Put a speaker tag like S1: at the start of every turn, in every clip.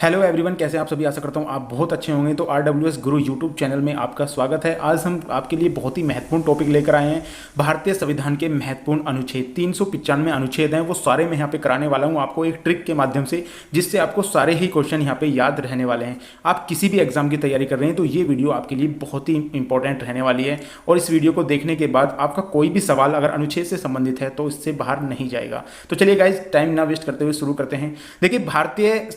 S1: Hello everyone, कैसे आप सभी। आशा करता हूँ आप बहुत अच्छे होंगे। तो RWS गुरु यूट्यूब चैनल में आपका स्वागत है। आज हम आपके लिए बहुत ही महत्वपूर्ण टॉपिक लेकर आए हैं। भारतीय संविधान के महत्वपूर्ण अनुच्छेद 395 अनुच्छेद हैं, वो सारे मैं यहाँ पे कराने वाला हूँ आपको एक ट्रिक के माध्यम से, जिससे आपको सारे ही क्वेश्चन यहाँ पे याद रहने वाले हैं। आप किसी भी एग्जाम की तैयारी कर रहे हैं तो ये वीडियो आपके लिए बहुत ही इंपॉर्टेंट रहने वाली है। और इस वीडियो को देखने के बाद आपका कोई भी सवाल अगर अनुच्छेद से संबंधित है तो इससे बाहर नहीं जाएगा। तो चलिए गाइज, टाइम ना वेस्ट करते हुए शुरू करते हैं। देखिए, भारतीय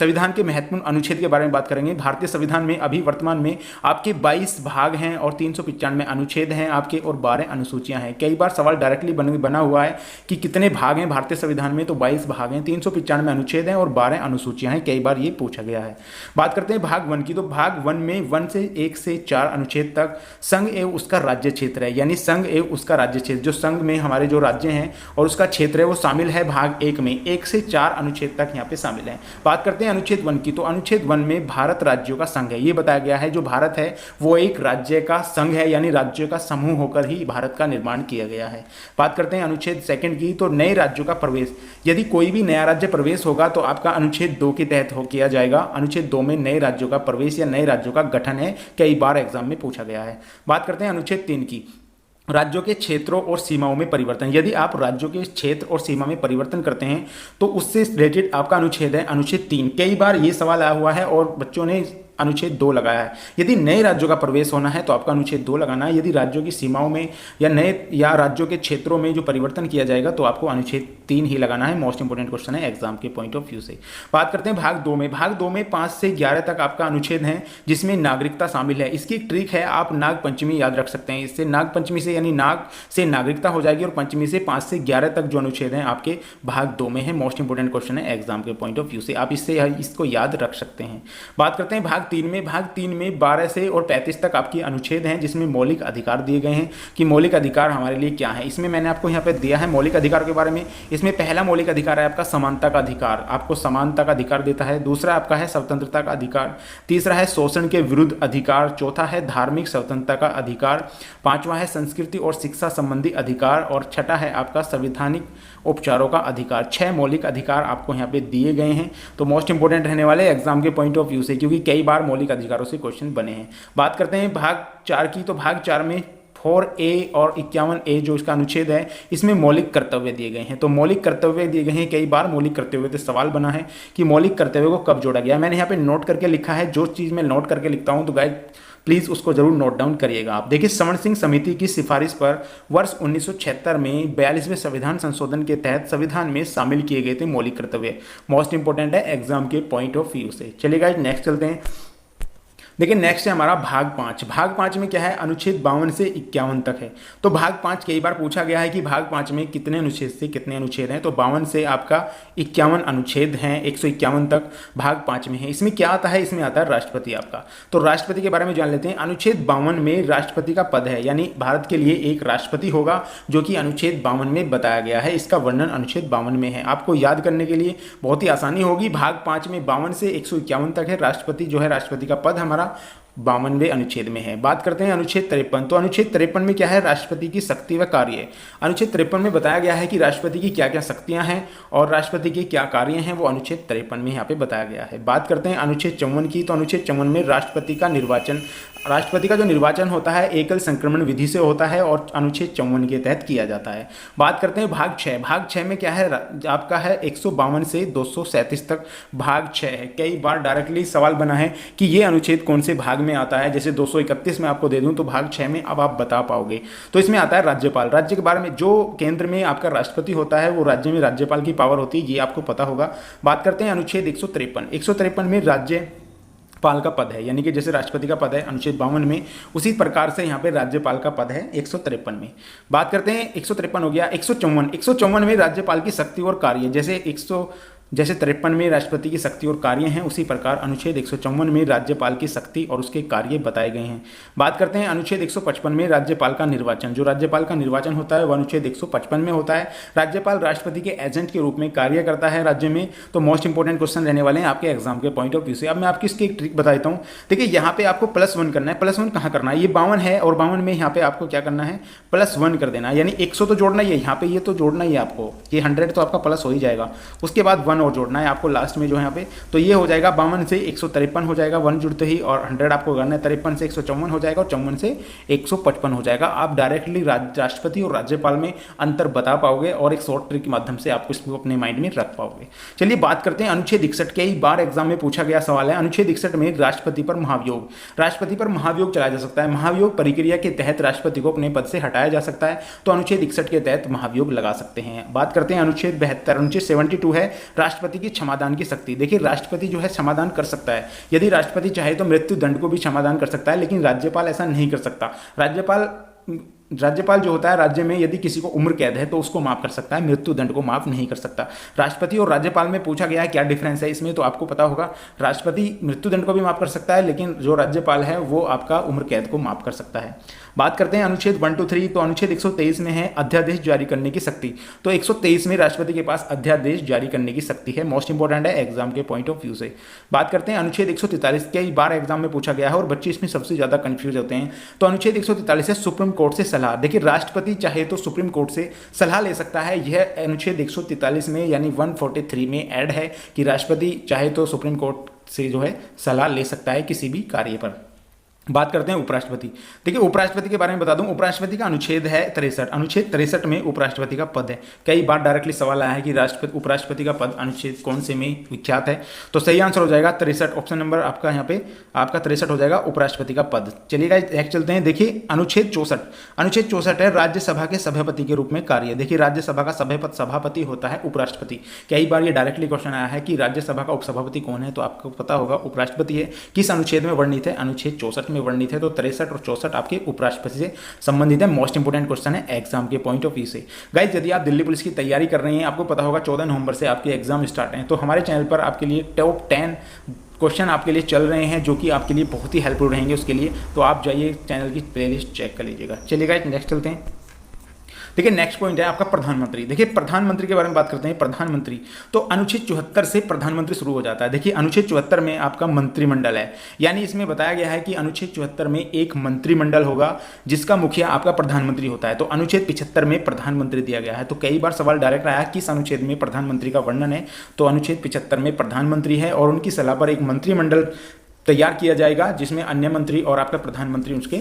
S1: संविधान के महत्वपूर्ण अनुच्छेद के बारे में बात करेंगे। भारतीय संविधान में अभी वर्तमान में आपके 22 भाग हैं और 395 अनुच्छेद हैं आपके, और 12 अनुसूचियां हैं। कई बार सवाल डायरेक्टली बना हुआ है कि कितने भाग हैं भारतीय संविधान में, तो 22 भाग हैं, 395 अनुच्छेद हैं और 12 अनुसूचियां हैं। कई बार ये पूछा गया है। बात करते हैं भाग 1 की। तो भाग 1 में 1 से 4 अनुच्छेद तक संघ एवं उसका राज्य क्षेत्र है, यानी संघ एवं उसका राज्य क्षेत्र, जो संघ में हमारे जो राज्य हैं और उसका क्षेत्र है वो शामिल है भाग 1 में। 1 से 4 अनुच्छेद तक यहाँ पे शामिल है। बात करते हैं अनुच्छेद 1 की। तो अनुच्छेद 1 में भारत राज्यों का संघ है। ये बताया गया है जो भारत है वो एक राज्य का संघ है, यानी राज्यों का समूह होकर ही भारत का निर्माण किया गया है। बात करते हैं अनुच्छेद 2 की। तो नए राज्यों का प्रवेश, यदि कोई भी नया राज्य प्रवेश होगा तो आपका अनुच्छेद 2 के तहत किया जाएगा। अनुच्छेद 2 में नए राज्यों का प्रवेश या नए राज्यों का गठन है, कई बार एग्जाम में पूछा गया है। बात करते हैं अनुच्छेद 3 की। राज्यों के क्षेत्रों और सीमाओं में परिवर्तन, यदि आप राज्यों के क्षेत्र और सीमा में परिवर्तन करते हैं तो उससे रिलेटेड आपका अनुच्छेद है अनुच्छेद 3। कई बार ये सवाल आया हुआ है और बच्चों ने अनुच्छेद 2 लगाया है। यदि नए राज्यों का प्रवेश होना है तो आपका अनुच्छेद 2 लगाना है। यदि राज्यों की सीमाओं में या राज्यों के क्षेत्रों में जो परिवर्तन किया जाएगा तो आपको अनुच्छेद 3 ही लगाना है। मोस्ट इंपोर्टेंट क्वेश्चन है एग्जाम के पॉइंट ऑफ व्यू से। बात करते हैं भाग 2 में। भाग 2 में 5 से 11 तक आपका अनुच्छेद है, जिसमें नागरिकता शामिल है। इसकी एक ट्रिक है, आप नाग पंचमी याद रख सकते हैं। इससे नाग पंचमी से यानी नाग से नागरिकता हो जाएगी और पंचमी से 5 से 11 तक जो अनुच्छेद हैं आपके भाग 2 में है। मोस्ट इंपोर्टेंट क्वेश्चन है एग्जाम के पॉइंट ऑफ व्यू से, आप इसको याद रख सकते हैं। बात करते हैं भाग 3 में। भाग 3 में 12 से और 35 तक आपके अनुच्छेद हैं, जिसमें मौलिक अधिकार दिए गए हैं कि मौलिक अधिकार हमारे लिए क्या है। इसमें मैंने आपको यहाँ पे दिया है मौलिक अधिकार के बारे में। इसमें पहला मौलिक अधिकार है आपका समानता का अधिकार, आपको समानता का अधिकार देता है। दूसरा आपका है स्वतंत्रता का अधिकार। तीसरा है शोषण के विरुद्ध अधिकार। चौथा है धार्मिक स्वतंत्रता का अधिकार। पांचवा है संस्कृति और शिक्षा संबंधी अधिकार। और छठा है आपका संवैधानिक उपचारों का अधिकार। 6 मौलिक अधिकार आपको यहाँ पे दिए गए हैं। तो मोस्ट इंपोर्टेंट रहने वाले एग्जाम के पॉइंट ऑफ व्यू से, क्योंकि कई बार मौलिक अधिकारों से क्वेश्चन बने हैं। बात करते हैं भाग 4 की। तो भाग 4 में 4A और 51A जो इसका अनुच्छेद है, इसमें मौलिक कर्तव्य दिए गए हैं। तो मौलिक कर्तव्य दिए गए हैं, कई बार मौलिक कर्तव्य से सवाल बना है कि मौलिक कर्तव्य को कब जोड़ा गया। मैंने यहाँ पे नोट करके लिखा है। जो चीज़ मैं नोट करके लिखता हूँ तो गाइस प्लीज़ उसको जरूर नोट डाउन करिएगा आप। देखिए, श्रवण सिंह समिति की सिफारिश पर वर्ष 1976 में 42वें संविधान संशोधन के तहत संविधान में शामिल किए गए थे मौलिक कर्तव्य। मोस्ट इंपोर्टेंट है एग्जाम के पॉइंट ऑफ व्यू से। चलिए गाइस, नेक्स्ट चलते हैं। देखिए, नेक्स्ट है हमारा भाग 5। भाग 5 में क्या है, अनुच्छेद 52 से 51 तक है। तो भाग 5 कई बार पूछा गया है कि भाग 5 में कितने अनुच्छेद से कितने अनुच्छेद हैं। तो 52 से आपका 51 अनुच्छेद हैं, 151 तक भाग 5 में है। इसमें क्या आता है, इसमें आता है राष्ट्रपति आपका। तो राष्ट्रपति के बारे में जान लेते हैं। अनुच्छेद 52 में राष्ट्रपति का पद है, यानी भारत के लिए एक राष्ट्रपति होगा, जो कि अनुच्छेद 52 में बताया गया है। इसका वर्णन अनुच्छेद 52 में है। आपको याद करने के लिए बहुत ही आसानी होगी। भाग 5 में 52 से 151 तक है। राष्ट्रपति जो है, राष्ट्रपति का पद हमारा 52वें अनुच्छेद में है। बात करते हैं अनुच्छेद 53। तो अनुच्छेद 53 में क्या है, राष्ट्रपति की शक्ति व कार्य। अनुच्छेद 53 में बताया गया है कि राष्ट्रपति की क्या क्या शक्तियां हैं और राष्ट्रपति के क्या कार्य हैं, वो अनुच्छेद 53 में यहाँ पे बताया गया है। बात करते हैं अनुच्छेद 54 की। तो अनुच्छेद 54 में राष्ट्रपति का जो निर्वाचन होता है एकल संक्रमण विधि से होता है और अनुच्छेद 54 के तहत किया जाता है। बात करते हैं भाग 6। भाग 6 में क्या है, आपका है 152 से 237 तक भाग 6 है। कई बार डायरेक्टली सवाल बना है कि ये अनुच्छेद कौन से भाग में आता है। जैसे 231 में आपको दे दूं तो भाग 6 में अब आप बता पाओगे। तो इसमें आता है राज्यपाल। राज्य के बारे में, जो केंद्र में आपका राष्ट्रपति होता है वो राज्य में राज्यपाल की पावर होती है, ये आपको पता होगा। बात करते हैं अनुच्छेद 153। 153 में राज्यपाल का पद है, यानी कि जैसे राष्ट्रपति का पद है अनुच्छेद 52 में, उसी प्रकार से यहाँ पे राज्यपाल का पद है 153 में। बात करते हैं 153 हो गया। 154 में राज्यपाल की शक्ति और कार्य, जैसे 53 में राष्ट्रपति की शक्ति और कार्य हैं, उसी प्रकार अनुच्छेद 154 में राज्यपाल की शक्ति और उसके कार्य बताए गए हैं। बात करते हैं अनुच्छेद 155 में राज्यपाल का निर्वाचन। जो राज्यपाल का निर्वाचन होता है वह अनुच्छेद 155 में होता है। राज्यपाल राष्ट्रपति के एजेंट के रूप में कार्य करता है राज्य में। तो मोस्ट इंपोर्टेंट क्वेश्चन रहने वाले हैं आपके एग्जाम के पॉइंट ऑफ व्यू से। अब मैं आपकी इसकी एक ट्रिक बताता हूँ। देखिए, यहाँ पे आपको +1 करना है। +1 कहाँ करना है, ये 52 है और 52 में यहाँ पे आपको क्या करना है, +1 कर देना है। यानी 100 तो जोड़ना ही है यहाँ पे, ये तो जोड़ना ही है आपको। ये 100 तो आपका प्लस हो ही जाएगा। उसके बाद 1 और जोड़ना है आपको लास्ट में जो है यहाँ पे, तो ये हो जाएगा 52 से 153 हो जाएगा 1 जुड़ते ही, और 100 आपको करना है 53 से 154 हो जाएगा और 54 से 155 हो जाएगा। आप डायरेक्टली राष्ट्रपति और राज्यपाल में अंतर बता पाओगे और एक शॉर्ट ट्रिक के माध्यम से आप इसको अपने माइंड में रख पाओगे। चलिए बात करते हैं अनुच्छेद 61, कई बार एग्जाम में पूछा गया सवाल है। अनुच्छेद 61 में राष्ट्रपति पर महाभियोग, राष्ट्रपति पर महाभियोग चलाया जा सकता है। महाभियोग प्रक्रिया के तहत राष्ट्रपति को अपने पद से हटाया जा सकता है, तो अनुच्छेद 61 के तहत महाभियोग लगा सकते हैं। बात करते हैं अनुच्छेद 72, अनुच्छेद 72 है राष्ट्रपति की क्षमादान की शक्ति। देखिए राष्ट्रपति जो है क्षमादान कर सकता है, यदि राष्ट्रपति चाहे तो मृत्यु दंड को भी क्षमादान कर सकता है, लेकिन राज्यपाल ऐसा नहीं कर सकता। राज्यपाल जो होता है राज्य में यदि किसी को उम्र कैद है तो उसको माफ कर सकता है, मृत्यु दंड को माफ नहीं कर सकता। राष्ट्रपति और राज्यपाल में पूछा गया है क्या डिफरेंस है इसमें, तो आपको पता होगा राष्ट्रपति मृत्यु दंड को भी माफ कर सकता है, लेकिन जो राज्यपाल है वो आपका उम्र कैद को माफ कर सकता है। बात करते हैं अनुच्छेद 123, तो अनुच्छेद 123 में है अध्यादेश जारी करने की शक्ति। तो 123 में राष्ट्रपति के पास अध्यादेश जारी करने की शक्ति है, मोस्ट इंपॉर्टेंट है एग्जाम के पॉइंट ऑफ व्यू से। बात करते हैं अनुच्छेद 143, कई बार एग्जाम में पूछा गया है और बच्चे इसमें सबसे ज्यादा कंफ्यूज होते हैं। तो अनुच्छेद 143 है सुप्रीम कोर्ट से सलाह। देखिए राष्ट्रपति चाहे तो सुप्रीम कोर्ट से सलाह ले सकता है, यह अनुच्छेद 143 में यानी 143 में ऐड है कि राष्ट्रपति चाहे तो सुप्रीम कोर्ट से जो है सलाह ले सकता है किसी भी कार्य पर। बात करते हैं उपराष्ट्रपति। देखिए उपराष्ट्रपति के बारे में बता दूं, उपराष्ट्रपति का अनुच्छेद है 63। अनुच्छेद 63 में उपराष्ट्रपति का पद है। कई बार डायरेक्टली सवाल आया है कि उपराष्ट्रपति का पद अनुच्छेद कौन से में विख्यात है, तो सही आंसर हो जाएगा 63, ऑप्शन नंबर आपका यहाँ पे आपका 63 हो जाएगा उपराष्ट्रपति का पद। चलिएगा एक चलते हैं, देखिए अनुच्छेद 64, अनुच्छेद 64 है राज्यसभा के सभापति के रूप में कार्य। देखिए राज्यसभा का सभापति होता है उपराष्ट्रपति। कई बार ये डायरेक्टली क्वेश्चन आया है कि राज्यसभा का उपसभापति कौन है, तो आपको पता होगा उपराष्ट्रपति है। किस अनुच्छेद में वर्णित है, अनुच्छेद 64 में वर्णित है, तो 63 और 64 आपके उपराष्ट्रपति से संबंधित है। मोस्ट इंपोर्टेंट क्वेश्चन है एग्जाम के पॉइंट ऑफ व्यू से। गाइस यदि आप दिल्ली पुलिस की तैयारी कर रहे हैं, आपको पता होगा 14 नवंबर से आपके एग्जाम स्टार्ट हैं, तो हमारे चैनल पर आपके लिए टॉप 10 क्वेश्चन आपके लिए चल रहे हैं जो कि आपके लिए बहुत ही हेल्पफुल रहेंगे। उसके लिए तो आप जाइए चैनल की प्लेलिस्ट चेक कर लीजिएगा। चलिए गाइस नेक्स्ट चलते हैं। देखिए नेक्स्ट पॉइंट है आपका प्रधानमंत्री। देखिए प्रधानमंत्री के बारे में बात करते हैं। प्रधानमंत्री तो अनुच्छेद 74 से प्रधानमंत्री शुरू हो जाता है। देखिए अनुच्छेद 74 में आपका मंत्रिमंडल है, यानी इसमें बताया गया है कि अनुच्छेद 74 में एक मंत्रिमंडल होगा जिसका मुखिया आपका प्रधानमंत्री होता है। तो अनुच्छेद 75 में प्रधानमंत्री दिया गया है। तो कई बार सवाल डायरेक्ट आया किस अनुच्छेद में प्रधानमंत्री का वर्णन है, तो अनुच्छेद 75 में प्रधानमंत्री है और उनकी सलाह पर एक मंत्रिमंडल तैयार किया जाएगा जिसमें अन्य मंत्री और आपका प्रधानमंत्री उसके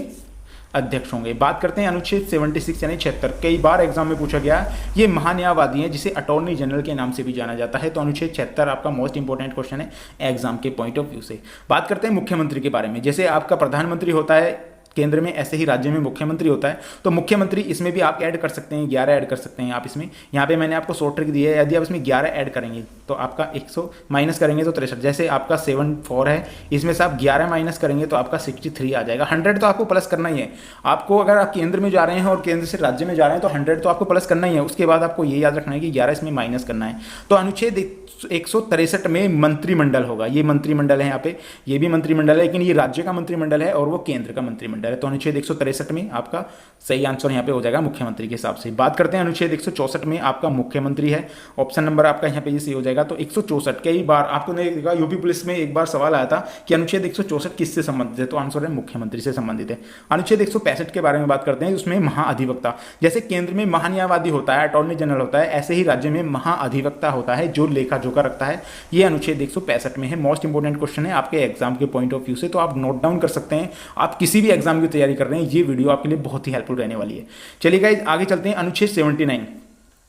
S1: अध्यक्ष होंगे। बात करते हैं अनुच्छेद 76 यानी 76, कई बार एग्जाम में पूछा गया है। ये महान्यायवादी हैं जिसे अटॉर्नी जनरल के नाम से भी जाना जाता है। तो अनुच्छेद 76 आपका मोस्ट इंपोर्टेंट क्वेश्चन है एग्जाम के पॉइंट ऑफ व्यू से। बात करते हैं मुख्यमंत्री के बारे में। जैसे आपका प्रधानमंत्री होता है केंद्र में, ऐसे ही राज्य में मुख्यमंत्री होता है। तो मुख्यमंत्री इसमें भी आप ऐड कर सकते हैं, 11 ऐड कर सकते हैं आप इसमें। यहाँ पे मैंने आपको शॉर्ट ट्रिक दी है, यदि आप इसमें 11 ऐड करेंगे तो आपका 100 माइनस करेंगे तो 63। जैसे आपका 74 है, इसमें से आप 11 माइनस करेंगे तो आपका 63 आ जाएगा। 100 तो आपको प्लस करना ही है। आपको अगर आप केंद्र में जा रहे हैं और केंद्र से राज्य में जा रहे हैं तो 100 तो आपको प्लस करना ही है। उसके बाद आपको ये याद रखना है कि 11 इसमें माइनस करना है। तो अनुच्छेद 163 में मंत्रिमंडल होगा। ये मंत्रिमंडल है, यहाँ पे ये भी मंत्रिमंडल है, लेकिन ये राज्य का मंत्रिमंडल है और वो केंद्र का मंत्रिमंडल है। तो अनुच्छेद 163 में आपका सही आंसर यहाँ पे हो जाएगा मुख्यमंत्री के हिसाब से। बात करते हैं अनुच्छेद 164 में आपका मुख्यमंत्री है, ऑप्शन नंबर आपका यहाँ पे ये सही हो जाएगा। तो 164 कई बार आपको देखा यूपी पुलिस में एक बार सवाल आया था कि अनुच्छेद 164 किससे संबंधित है, तो आंसर है मुख्यमंत्री से संबंधित है। अनुच्छेद 165 के बारे में बात करते हैं, उसमें महाअधिवक्ता। जैसे केंद्र में महान्यायवादी होता है, अटॉर्नी जनरल होता है, ऐसे ही राज्य में महाअधिवक्ता होता है जो लेखा जोखा रखता है। ये अनुच्छेद 165 में है। मोस्ट इंपोर्टेंट क्वेश्चन है आपके एग्जाम के पॉइंट ऑफ व्यू से, तो आप नोट डाउन कर सकते हैं। आप किसी भी एग्जाम की तैयारी कर रहे हैं, ये वीडियो आपके लिए बहुत ही हेल्पफुल रहने वाली है। चलिए गाइस आगे चलते हैं। अनुच्छेद 79,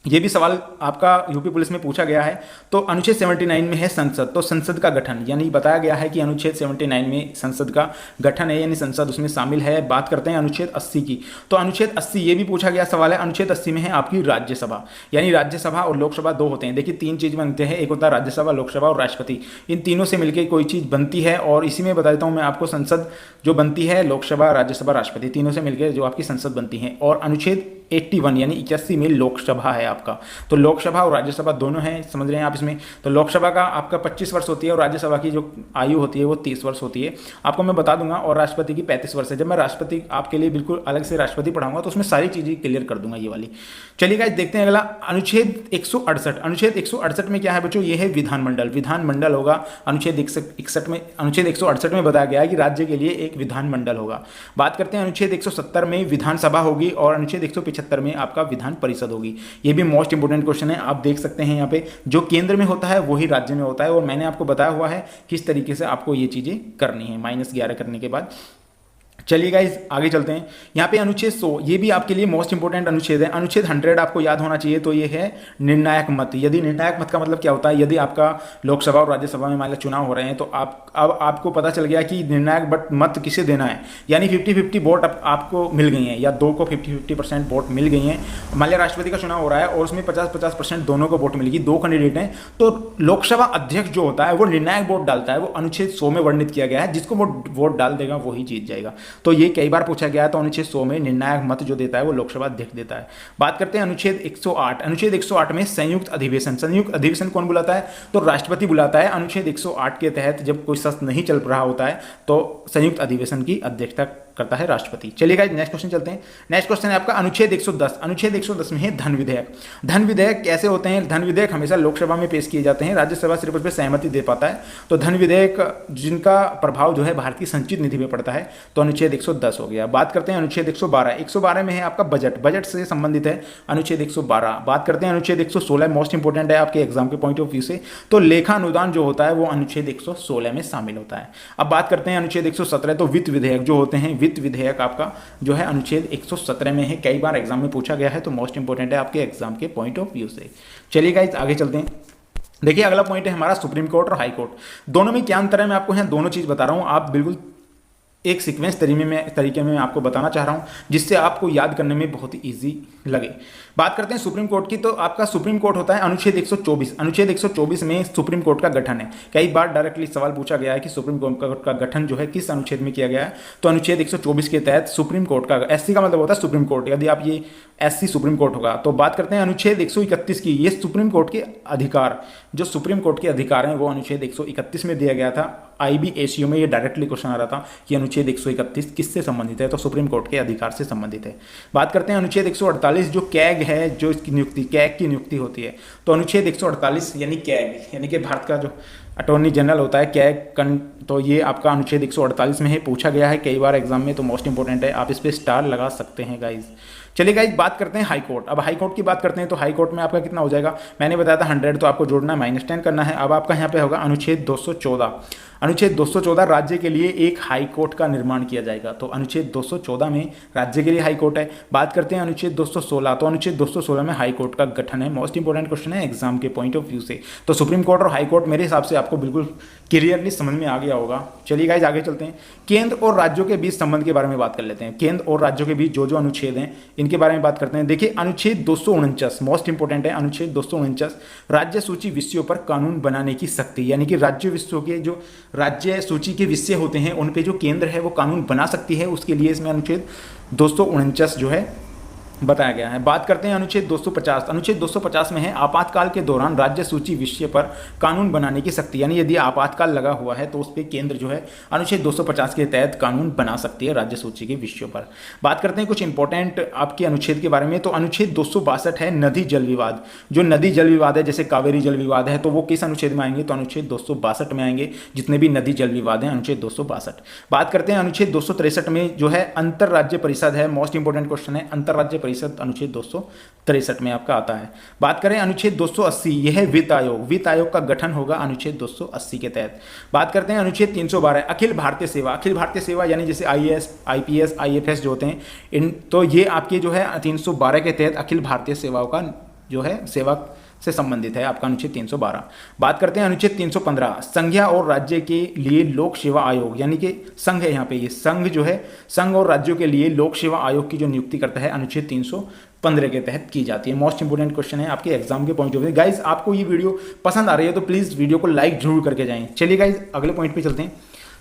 S1: ये भी सवाल आपका यूपी पुलिस में पूछा गया है। तो अनुच्छेद 79 में है संसद। तो संसद का गठन, यानी बताया गया है कि अनुच्छेद 79 में संसद का गठन है, यानी संसद उसमें शामिल है। बात करते हैं अनुच्छेद 80 की। तो अनुच्छेद 80 ये भी पूछा गया सवाल है। अनुच्छेद 80 में है आपकी राज्यसभा, यानी राज्यसभा और लोकसभा दो होते हैं। देखिए 3 चीज बनते हैं, एक होता है राज्यसभा, लोकसभा और राष्ट्रपति। इन तीनों से मिलकर कोई चीज बनती है और इसी में बता देता हूँ मैं आपको, संसद जो बनती है, लोकसभा, राज्यसभा, राष्ट्रपति, तीनों से मिलकर जो आपकी संसद बनती है। और अनुच्छेद 81 यानी 81 में लोकसभा है आपका। तो लोकसभा और राज्यसभा दोनों हैं, समझ रहे हैं आप इसमें। तो लोकसभा का आपका 25 वर्ष होती है और राज्यसभा की जो आयु होती है वो 30 वर्ष होती है, आपको मैं बता दूंगा। और राष्ट्रपति की 35 वर्ष है। जब मैं राष्ट्रपति आपके लिए बिल्कुल अलग से राष्ट्रपति पढ़ाऊंगा तो उसमें सारी चीजें क्लियर कर दूंगा ये वाली। चलिए गाइस देखते हैं अगला अनुच्छेद 168। अनुच्छेद 168 में क्या है बच्चों, ये है विधानमंडल। विधानमंडल होगा अनुच्छेद 161 में। अनुच्छेद 168 में बताया गया है कि राज्य के लिए एक विधानमंडल होगा। बात करते हैं अनुच्छेद 170 में विधानसभा होगी और अनुच्छेद 175 1976 में आपका विधान परिषद होगी। ये भी मोस्ट इंपोर्टेंट क्वेश्चन है, आप देख सकते हैं यहाँ पे जो केंद्र में होता है वही राज्य में होता है, और मैंने आपको बताया हुआ है किस तरीके से आपको ये चीज़ें करनी है -11 करने के बाद। चलिए गाइज आगे चलते हैं। यहाँ पे अनुच्छेद 100, ये भी आपके लिए मोस्ट इंपोर्टेंट अनुच्छेद है। अनुच्छेद 100 आपको याद होना चाहिए, तो ये है निर्णायक मत। यदि निर्णायक मत का मतलब क्या होता है, यदि आपका लोकसभा और राज्यसभा में मान लो चुनाव हो रहे हैं, तो अब आपको पता चल गया कि निर्णायक मत किसे देना है, यानी 50-50 वोट आपको मिल गई हैं, या दो को 50-50% वोट मिल गई हैं। मान लिया राष्ट्रपति का चुनाव हो रहा है और उसमें 50-50% दोनों को वोट मिलेगी, 2 कैंडिडेट हैं, तो लोकसभा अध्यक्ष जो होता है वो निर्णायक वोट डालता है। वो अनुच्छेद 100 में वर्णित किया गया है, जिसको वो वोट डाल देगा वही जीत जाएगा। तो ये कई बार पूछा गया है, तो अनुच्छेद 100 में निर्णायक मत जो देता है वो लोकसभा अध्यक्ष देता है। बात करते हैं अनुच्छेद 108। अनुच्छेद 108 में संयुक्त अधिवेशन, संयुक्त अधिवेशन कौन बुलाता है, तो राष्ट्रपति बुलाता है। अनुच्छेद 108 के तहत जब कोई सत्र नहीं चल रहा होता है तो संयुक्त अधिवेशन की अध्यक्षता करता है राष्ट्रपति। चलिए गाइस नेक्स्ट क्वेश्चन चलते हैं। नेक्स्ट क्वेश्चन है आपका अनुच्छेद 110। अनुच्छेद 110 में है धन विधेयक। धन विधेयक कैसे होते हैं, धन विधेयक हमेशा लोकसभा में पेश किए जाते हैं, राज्यसभा सिर्फ उस पर सहमति दे पाता है। तो धन विधेयक जिनका प्रभाव जो है भारत की संचित निधि में पड़ता है, तो अनुच्छेद 110 हो गया। बात करते हैं अनुच्छेद 112। 112 में है आपका बजट, बजट से संबंधित है अनुच्छेद 112। बात करते हैं अनुच्छेद 116, मोस्ट इंपोर्टेंट है आपके एग्जाम के पॉइंट ऑफ व्यू से, तो लेखा अनुदान जो होता है वो अनुच्छेद 116 में शामिल होता है। अब बात करते हैं अनुच्छेद 117, तो वित्त विधेयक जो होते हैं, वित्त विधेयक आपका जो है अनुच्छेद 117 में है, कई बार एग्जाम में पूछा गया है, तो मोस्ट इंपोर्टेंट है आपके एग्जाम के पॉइंट ऑफ व्यू से। चलिए गाइस आगे चलते हैं। देखिए अगला पॉइंट है हमारा सुप्रीम कोर्ट और हाई कोर्ट। दोनों में क्या अंतर है, मैं आपको यहाँ दोनों चीज बता रहा हूँ, आप बिल्कुल एक सीक्वेंस तरीके में आपको बताना चाह रहा हूँ, जिससे आपको याद करने में बहुत ही ईजी लगे। बात करते हैं सुप्रीम कोर्ट की, तो आपका सुप्रीम कोर्ट होता है अनुच्छेद 124। अनुच्छेद 124 में सुप्रीम कोर्ट का गठन है। कई बार डायरेक्टली सवाल पूछा गया है कि सुप्रीम कोर्ट का गठन जो है किस अनुच्छेद में किया गया है, तो अनुच्छेद 124 के तहत सुप्रीम कोर्ट का, एससी का मतलब होता है सुप्रीम कोर्ट, यदि आप ये एससी सुप्रीम कोर्ट होगा। तो बात करते हैं अनुच्छेद 131 की, ये सुप्रीम कोर्ट के अधिकार, जो सुप्रीम कोर्ट के अधिकार हैं वो अनुच्छेद 131 में दिया गया था। IBACU में ये डायरेक्टली क्वेश्चन आ रहा था कि अनुच्छेद 131 किससे संबंधित है, तो सुप्रीम कोर्ट के अधिकार से संबंधित है। बात करते हैं अनुच्छेद 148, जो कैग है, जो इसकी नियुक्ति, कैग की नियुक्ति होती है, तो अनुच्छेद 148 यानी कैग, यानी कि भारत का जो अटॉर्नी जनरल होता है कैग, तो ये आपका अनुच्छेद 148 में है, पूछा गया है कई बार एग्जाम में, तो मोस्ट इंपोर्टेंट है, आप इस पर स्टार लगा सकते हैं गाइज। चलिए गाइज बात करते हैं हाई कोर्ट। अब हाई कोर्ट की बात करते हैं, तो हाई कोर्ट में आपका कितना हो जाएगा, मैंने बताया था 100, तो आपको जोड़ना है -10 करना है। अब आपका यहाँ पे होगा अनुच्छेद 214। अनुच्छेद 214 राज्य के लिए एक हाई कोर्ट का निर्माण किया जाएगा, तो अनुच्छेद 214 में राज्य के लिए हाई कोर्ट है। बात करते हैं अनुच्छेद 216, तो अनुच्छेद 216 में हाई कोर्ट का गठन है। मोस्ट इंपोर्टेंट क्वेश्चन है एग्जाम के पॉइंट ऑफ व्यू से। तो सुप्रीम कोर्ट और हाई कोर्ट मेरे हिसाब से आपको बिल्कुल क्लियरली समझ में आ गया होगा। चलिए गाइज आगे चलते हैं। केंद्र और राज्यों के बीच संबंध के बारे में बात कर लेते हैं। केंद्र और राज्यों के बीच जो जो अनुच्छेद हैं इनके बारे में बात करते हैं। देखिए अनुच्छेद 249 मोस्ट इंपोर्टेंट है। अनुच्छेद 249 राज्य सूची विषयों पर कानून बनाने की शक्ति, यानी कि राज्य विषयों के जो राज्य सूची के विषय होते हैं उन पे जो केंद्र है वो कानून बना सकती है, उसके लिए इसमें अनुच्छेद 249 जो है बताया गया है। बात करते हैं अनुच्छेद 250। अनुच्छेद 250 में है आपातकाल के दौरान राज्य सूची विषय पर कानून बनाने की शक्ति, यानी यदि आपातकाल लगा हुआ है तो उस पर केंद्र जो है अनुच्छेद 250 के तहत कानून बना सकती है राज्य सूची के विषयों पर। बात करते हैं कुछ इंपॉर्टेंट आपके अनुच्छेद के बारे में, तो अनुच्छेद 262 है नदी जल विवाद। जो नदी जल विवाद है, जैसे कावेरी जल विवाद है, तो वो किस अनुच्छेद में आएंगे, तो अनुच्छेद 262 में आएंगे। जितने भी नदी जल विवाद हैं अनुच्छेद 262। बात करते हैं अनुच्छेद 263 में जो है अंतरराज्य परिषद है। मोस्ट इंपोर्टेंट क्वेश्चन है, अंतरराज्य परिषद अनुच्छेद 263 में आपका आता है। बात करें अनुच्छेद 280, यह है वित्त आयोग। वित्त आयोग का गठन होगा अनुच्छेद 280 के तहत। बात करते हैं अनुच्छेद 312 अखिल भारतीय सेवा। अखिल भारतीय सेवा यानी जैसे IAS, IPS, IFS जो होते हैं इन, तो ये आपके जो है 312 के तहत अखिल भारतीय सेवाओं का जो है सेवा से संबंधित है आपका अनुच्छेद 312। बात करते हैं अनुच्छेद 315 संघीय और राज्य के लिए लोक सेवा आयोग, यानी कि संघ है यहाँ पे, ये संघ जो है संघ और राज्यों के लिए लोक सेवा आयोग की जो नियुक्ति करता है अनुच्छेद 315 के तहत की जाती है। मोस्ट इंपोर्टेंट क्वेश्चन है आपके एग्जाम के पॉइंट ऑफ व्यू। गाइज आपको ये वीडियो पसंद आ रही है तो प्लीज वीडियो को लाइक जरूर करके जाएं। चलिए गाइज अगले पॉइंट पे चलते हैं।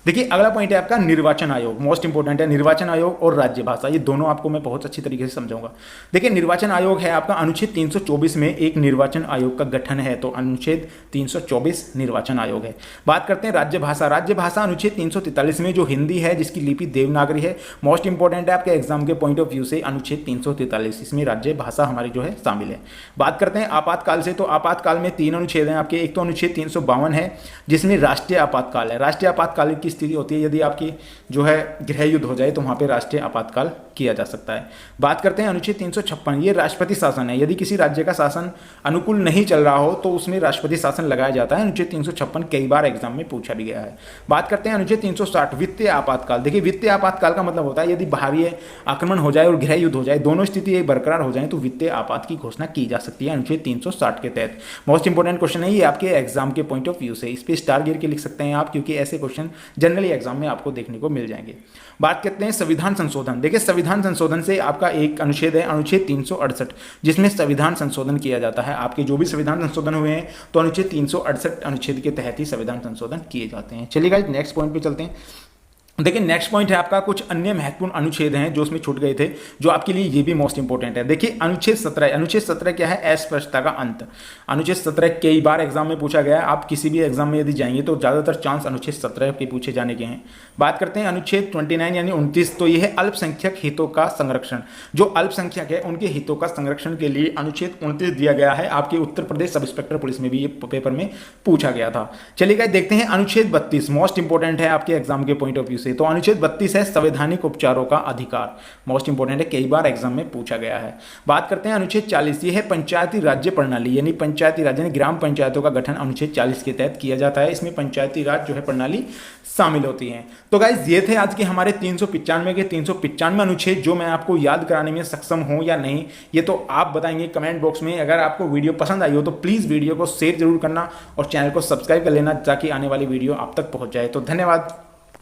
S1: देखिए अगला पॉइंट है आपका निर्वाचन आयोग। मोस्ट इंपोर्टेंट है निर्वाचन आयोग और राज्य भाषा, ये दोनों आपको मैं बहुत अच्छी तरीके से समझाऊंगा। देखिए निर्वाचन आयोग है आपका अनुच्छेद 324 में एक निर्वाचन आयोग का गठन है, तो अनुच्छेद 324 निर्वाचन आयोग है। बात करते हैं राज्य भाषा। राज्य भाषा अनुच्छेद 343 में जो हिंदी है जिसकी लिपि देवनागरी है, मोस्ट इंपोर्टेंट है आपके एग्जाम के पॉइंट ऑफ व्यू से अनुच्छेद 343, इसमें राज्य भाषा हमारी जो है शामिल है। बात करते हैं आपातकाल से, तो आपातकाल में 3 अनुच्छेद हैं आपके। एक तो अनुच्छेद 352 है जिसमें राष्ट्रीय आपातकाल है। राष्ट्रीय आपातकाल की स्थिति होती है, यदि आपकी जो है गृह युद्ध हो जाए तो वहाँ पे राष्ट्रीय आपातकाल किया जा सकता है। बात करते हैं अनुच्छेद 356, ये राष्ट्रपति शासन है। यदि किसी राज्य का शासन अनुकूल नहीं चल रहा हो तो उसमें राष्ट्रपति शासन लगाया जाता है। अनुच्छेद 356 कई बार एग्जाम में पूछा भी गया है। बात करते हैं अनुच्छेद 360, वित्तीय आपातकाल। देखिए, वित्तीय आपातकाल का मतलब होता है यदि बाहरी आक्रमण हो जाए और गृह युद्ध हो जाए, दोनों स्थिति बरकरार हो जाए तो वित्तीय आपात की घोषणा की जा सकती है अनुच्छेद 360 के तहत। मोस्ट इंपोर्टेंट क्वेश्चन है ये आपके एग्जाम के पॉइंट ऑफ व्यू से, इस पर स्टार गिर के लिख सकते हैं आप, क्योंकि ऐसे क्वेश्चन जनरली एग्जाम में आपको देखने को मिल जाएंगे। बात करते हैं संविधान संशोधन। देखिए, संविधान संशोधन से आपका एक अनुच्छेद है अनुच्छेद 368, जिसमें संविधान संशोधन किया जाता है। आपके जो भी संविधान संशोधन हुए हैं तो अनुच्छेद 368 अनुच्छेद के तहत ही संविधान संशोधन किए जाते हैं। चलिए गाइस, नेक्स्ट पॉइंट पे चलते हैं। देखिए, नेक्स्ट पॉइंट है आपका कुछ अन्य महत्वपूर्ण अनुच्छेद हैं जो उसमें छूट गए थे, जो आपके लिए ये भी मोस्ट इंपोर्टेंट है। देखिए, अनुच्छेद 17, अनुच्छेद 17 क्या है? अस्पष्टता का अंत। अनुच्छेद 17 कई बार एग्जाम में पूछा गया है। आप किसी भी एग्जाम में यदि जाएंगे तो ज़्यादातर चांस अनुच्छेद 17 के पूछे जाने के हैं। बात करते हैं अनुच्छेद 29 यानी 29, तो यह है अल्पसंख्यक हितों का संरक्षण। जो अल्पसंख्यक है उनके हितों का संरक्षण के लिए अनुच्छेद 29 दिया गया है। आपके Uttar Pradesh sub inspector police में भी ये पेपर में पूछा गया था। चलिए गाइस, देखते हैं अनुच्छेद 32, मोस्ट इंपोर्टेंट है आपके एग्जाम के पॉइंट ऑफ व्यू से। तो अनुच्छेद 32 है संवैधानिक उपचारों का अधिकार, मोस्ट इंपोर्टेंट है, कई बार एग्जाम में पूछा गया है। बात करते हैं अनुच्छेद 40, ये है पंचायती राज्य प्रणाली, यानी पंचायती राज यानी ग्राम पंचायतों का गठन अनुच्छेद 40 के तहत किया जाता है। इसमें पंचायती राज जो है प्रणाली शामिल होती है। तो गाइस, ये थे आज के हमारे 395 के 395 अनुच्छेद, जो मैं आपको याद कराने में सक्षम हूं या नहीं ये तो आप बताएंगे कमेंट बॉक्स में। अगर आपको वीडियो पसंद आई हो तो प्लीज़ वीडियो को शेयर जरूर करना और चैनल को सब्सक्राइब कर लेना ताकि आने वाली वीडियो आप तक पहुंच जाए। तो धन्यवाद।